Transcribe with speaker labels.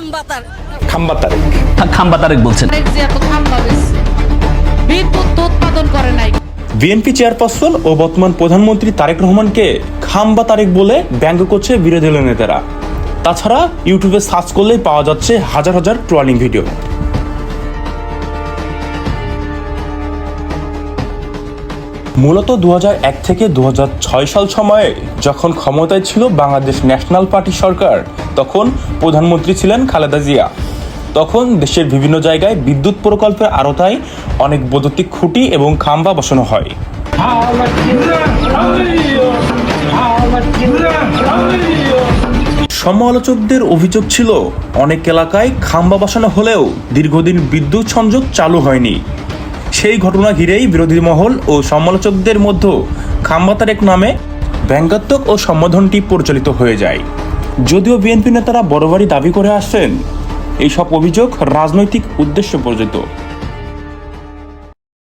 Speaker 1: খাম্বা তারেক
Speaker 2: খাম্বা তারেক বলছেন।
Speaker 3: বিদ্যুৎ উৎপাদন করে নাই।
Speaker 1: বিএনপি চেয়ারপারসন ও বর্তমান প্রধানমন্ত্রী তারেক রহমানকে খাম্বা তারেক বলে ব্যঙ্গ করছে বিরোধী দলীয় নেতারা। তাছাড়া ইউটিউবে সার্চ করলেই পাওয়া যাচ্ছে হাজার হাজার ট্রলিং ভিডিও। মূলত 2001 থেকে 2006 সাল সময়ে যখন ক্ষমতায় ছিল বাংলাদেশ ন্যাশনাল পার্টি সরকার, তখন প্রধানমন্ত্রী ছিলেন খালেদা জিয়া। তখন দেশের বিভিন্ন জায়গায় বিদ্যুৎ প্রকল্পের আওতায় অনেক বৈদ্যুতিক খুঁটি এবং খাম্বা বসানো হয়। সমালোচকদের অভিযোগ ছিল, অনেক এলাকায় খাম্বা বসানো হলেও দীর্ঘদিন বিদ্যুৎ সংযোগ চালু হয়নি। সেই ঘটনা ঘিরেই বিরোধী মহল ও সমালোচকদের মধ্যে খাম্বা তারেক নামে ব্যঙ্গাত্মক ও সম্বোধনটি পরিচালিত হয়ে যায়। যদিও বিএনপি নেতারা বরাবরই দাবি করে আসছেন এইসব অভিযোগ রাজনৈতিক উদ্দেশ্য প্রযোজিত।